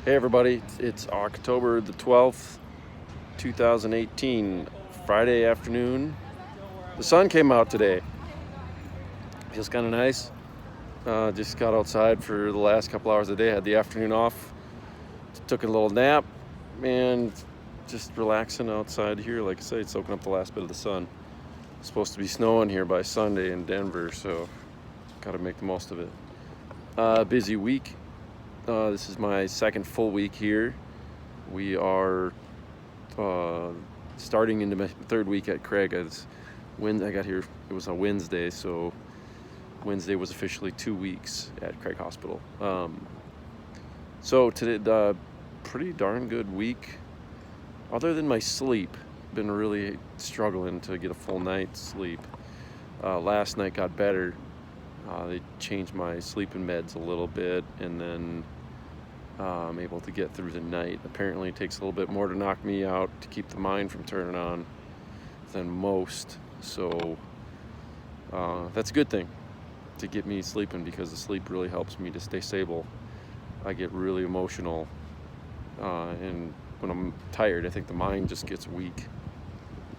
Hey everybody, it's October the 12th, 2018, Friday afternoon. The sun came out today. Feels kind of nice. Just got outside for the last couple hours of the day, had the afternoon off, took a little nap, and just relaxing outside here. Like I say, it's soaking up the last bit of the sun. It's supposed to be snowing here by Sunday in Denver, so gotta make the most of it. Busy week. This is my second full week here. We are starting into my third week at Craig. When I got here, it was on Wednesday, so Wednesday was officially 2 weeks at Craig Hospital. So today, pretty darn good week. Other than my sleep, been really struggling to get a full night's sleep. Last night got better. They changed my sleeping meds a little bit, and then I'm able to get through the night. Apparently it takes a little bit more to knock me out to keep the mind from turning on than most. So that's a good thing to get me sleeping, because the sleep really helps me to stay stable. I get really emotional, and when I'm tired, I think the mind just gets weak.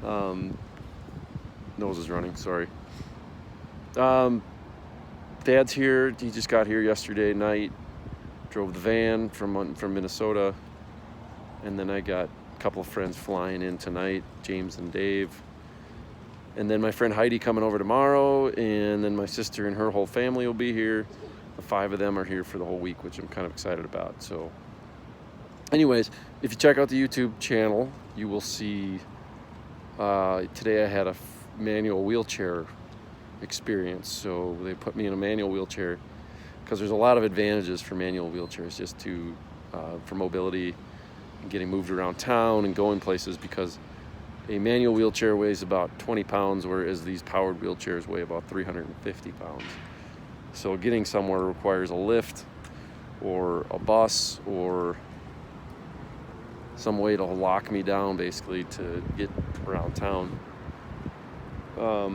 Nose is running, sorry. Dad's here. He just got here yesterday night. Drove the van from Minnesota, and then I got a couple of friends flying in tonight, James and Dave, and then my friend Heidi coming over tomorrow, and then my sister and her whole family will be here. The 5 of them are here for the whole week, which I'm kind of excited about. So anyways, if you check out the YouTube channel, you will see today I had a manual wheelchair experience. So they put me in a manual wheelchair because there's a lot of advantages for manual wheelchairs, just for mobility and getting moved around town and going places, because a manual wheelchair weighs about 20 pounds, whereas these powered wheelchairs weigh about 350 pounds. So getting somewhere requires a lift or a bus or some way to lock me down, basically, to get around town.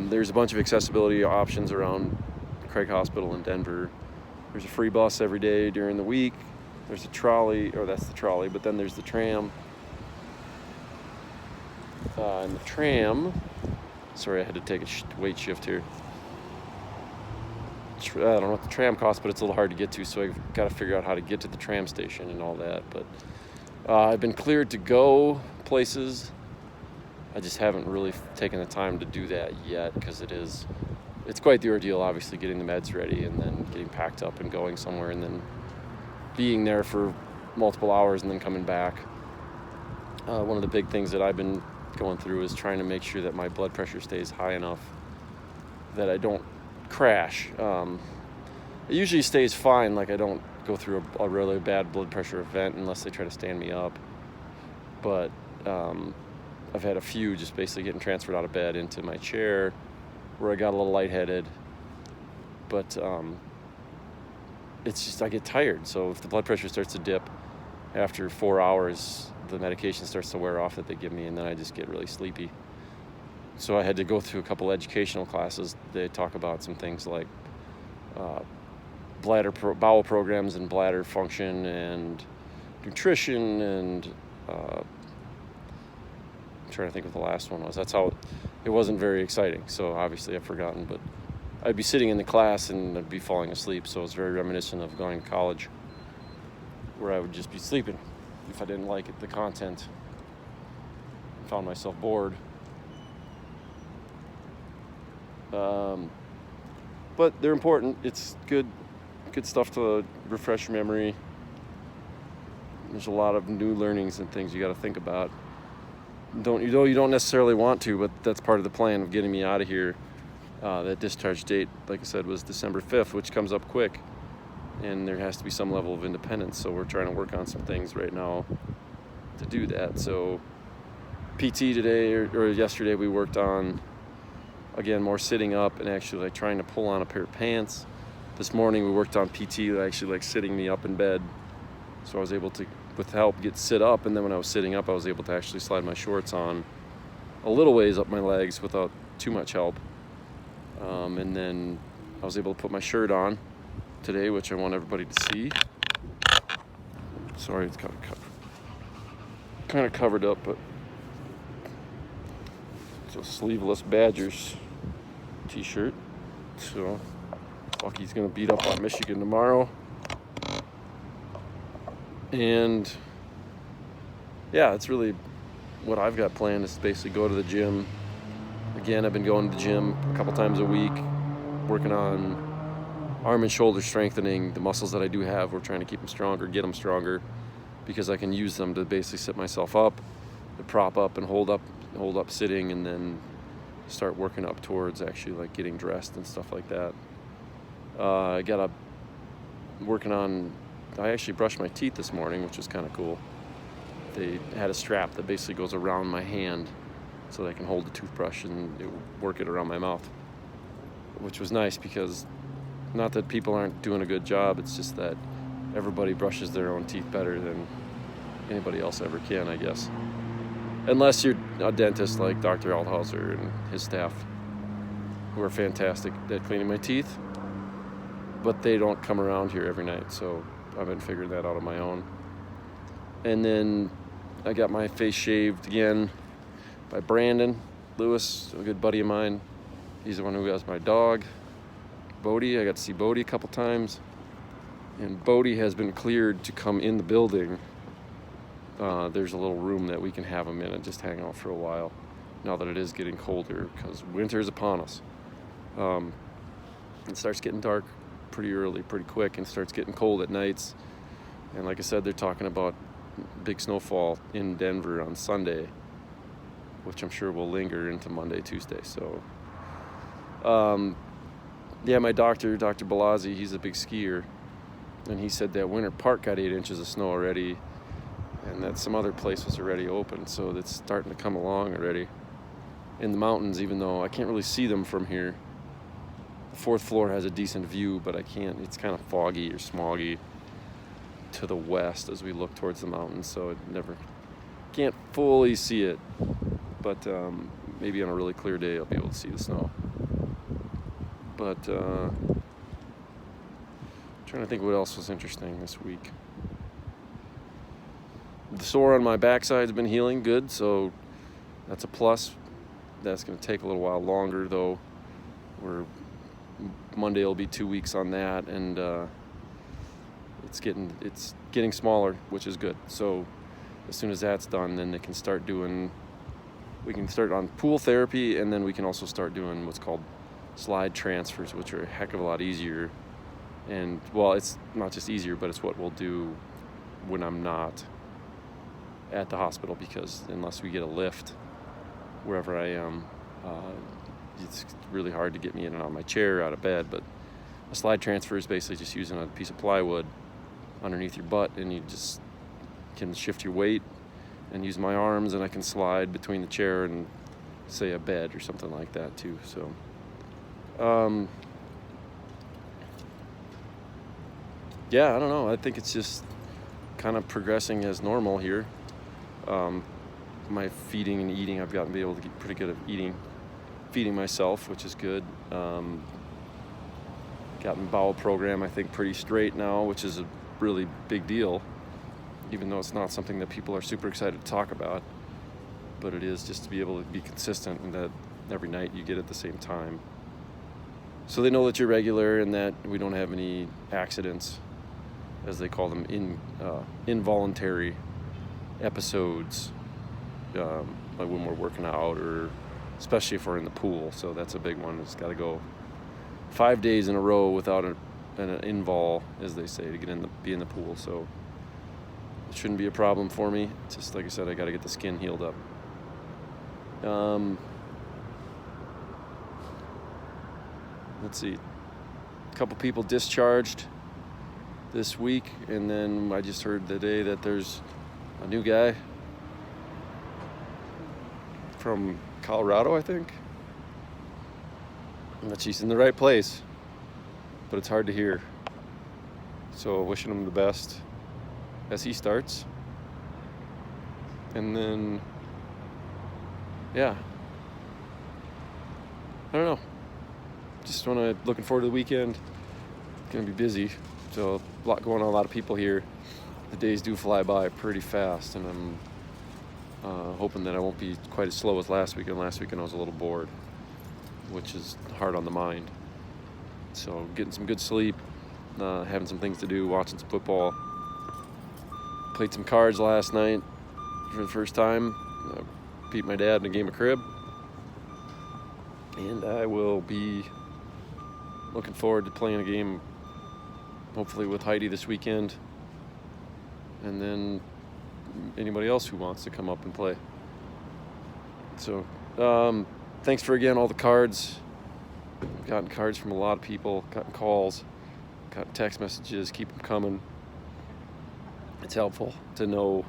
There's a bunch of accessibility options around Craig Hospital in Denver. There's a free bus every day during the week. There's a trolley, or that's the trolley, but then there's the tram. And the tram, sorry, I had to take a weight shift here. I don't know what the tram costs, but it's a little hard to get to, so I've got to figure out how to get to the tram station and all that. But I've been cleared to go places. I just haven't really taken the time to do that yet, because it's quite the ordeal, obviously, getting the meds ready and then getting packed up and going somewhere and then being there for multiple hours and then coming back. One of the big things that I've been going through is trying to make sure that my blood pressure stays high enough that I don't crash. It usually stays fine, like I don't go through a really bad blood pressure event unless they try to stand me up. But I've had a few just basically getting transferred out of bed into my chair where I got a little lightheaded. But it's just, I get tired. So if the blood pressure starts to dip after 4 hours, the medication starts to wear off that they give me, and then I just get really sleepy. So I had to go through a couple educational classes. They talk about some things like bowel programs and bladder function and nutrition, and I'm trying to think what the last one was. That's how it wasn't very exciting, so obviously I've forgotten, but I'd be sitting in the class and I'd be falling asleep, so it's very reminiscent of going to college, where I would just be sleeping if I didn't like the content. I found myself bored. But they're important. It's good stuff to refresh your memory. There's a lot of new learnings and things you got to think about. You don't necessarily want to, but that's part of the plan of getting me out of here. That discharge date, like I said, was December 5th, which comes up quick, and there has to be some level of independence. So we're trying to work on some things right now to do that. So PT today or yesterday, we worked on, again, more sitting up and actually like trying to pull on a pair of pants. This morning we worked on PT, actually like sitting me up in bed, so I was able to, with help, sit up, and then when I was sitting up I was able to actually slide my shorts on a little ways up my legs without too much help. And then I was able to put my shirt on today, which I want everybody to see. Sorry, it's kind of covered up, but it's a sleeveless Badgers t-shirt. So Bucky's gonna beat up on Michigan tomorrow. And yeah, it's really what I've got planned is to basically go to the gym. Again, I've been going to the gym a couple times a week, working on arm and shoulder strengthening. The muscles that I do have, we're trying to keep them stronger, get them stronger, because I can use them to basically sit myself up, to prop up and hold up sitting, and then start working up towards actually like getting dressed and stuff like that. I actually brushed my teeth this morning, which was kind of cool. They had a strap that basically goes around my hand so that I can hold the toothbrush and work it around my mouth, which was nice because not that people aren't doing a good job, it's just that everybody brushes their own teeth better than anybody else ever can, I guess. Unless you're a dentist like Dr. Althauser and his staff, who are fantastic at cleaning my teeth, but they don't come around here every night, so I've been figuring that out on my own. And then I got my face shaved again by Brandon Lewis, a good buddy of mine. He's the one who has my dog, Bodie. I got to see Bodie a couple times. And Bodie has been cleared to come in the building. There's a little room that we can have him in and just hang out for a while, now that it is getting colder, because winter is upon us. It starts getting dark pretty early, pretty quick, and starts getting cold at nights. And like I said, they're talking about big snowfall in Denver on Sunday, which I'm sure will linger into Monday, Tuesday. So, yeah, my doctor, Dr. Balazzi, he's a big skier, and he said that Winter Park got 8 inches of snow already, and that some other place was already open, so it's starting to come along already in the mountains, even though I can't really see them from here. The 4th floor has a decent view, but I can't. It's kind of foggy or smoggy to the west as we look towards the mountains, so it never can't fully see it. But maybe on a really clear day I'll be able to see the snow. But trying to think what else was interesting this week. The sore on my backside's been healing good, so that's a plus. That's going to take a little while longer, though. Monday will be 2 weeks on that, and it's getting smaller, which is good. So as soon as that's done, then we can start on pool therapy, and then we can also start doing what's called slide transfers, which are a heck of a lot easier. And well, it's not just easier, but it's what we'll do when I'm not at the hospital, because unless we get a lift wherever I am, it's really hard to get me in and out of my chair, out of bed. But a slide transfer is basically just using a piece of plywood underneath your butt, and you just can shift your weight and use my arms, and I can slide between the chair and, say, a bed or something like that too. So yeah, I don't know. I think it's just kind of progressing as normal here. My feeding and eating, I've gotten to be able to get pretty good at feeding myself, which is good. Gotten bowel program, I think, pretty straight now, which is a really big deal, even though it's not something that people are super excited to talk about. But it is, just to be able to be consistent, and that every night you get at the same time. So they know that you're regular and that we don't have any accidents, as they call them, involuntary episodes, like when we're working out, or especially if we're in the pool. So that's a big one. It's got to go 5 days in a row without an invol, as they say, to be in the pool. So it shouldn't be a problem for me. It's just, like I said, I got to get the skin healed up. Let's see, a couple people discharged this week, and then I just heard today that there's a new guy from Colorado, I think, and that she's in the right place, but it's hard to hear. So wishing him the best as he starts. And then, yeah, I don't know. Just looking forward to the weekend. It's gonna be busy, so a lot going on, a lot of people here. the days do fly by pretty fast, and I'm hoping that I won't be quite as slow as last weekend. Last weekend I was a little bored, which is hard on the mind. So getting some good sleep, having some things to do, watching some football. Played some cards last night for the first time. Beat my dad in a game of crib. And I will be looking forward to playing a game, hopefully with Heidi this weekend. And then anybody else who wants to come up and play. So thanks for, again, all the cards. I've gotten cards from a lot of people, gotten calls, gotten text messages. Keep them coming. It's helpful to know,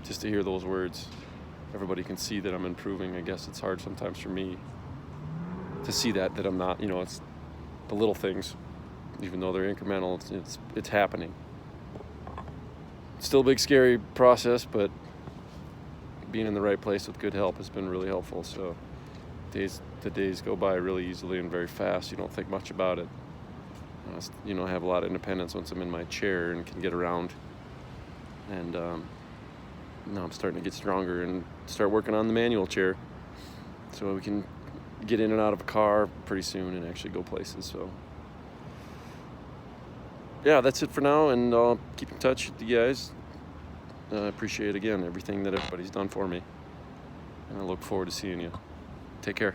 just to hear those words. Everybody can see that I'm improving. I guess it's hard sometimes for me to see that I'm not, it's the little things, even though they're incremental, it's happening. Still a big, scary process, but being in the right place with good help has been really helpful. So the days go by really easily and very fast. You don't think much about it. I have a lot of independence once I'm in my chair and can get around. And now I'm starting to get stronger and start working on the manual chair, so we can get in and out of a car pretty soon and actually go places. So yeah, that's it for now, and I'll keep in touch with you guys. I appreciate, again, everything that everybody's done for me, and I look forward to seeing you. Take care.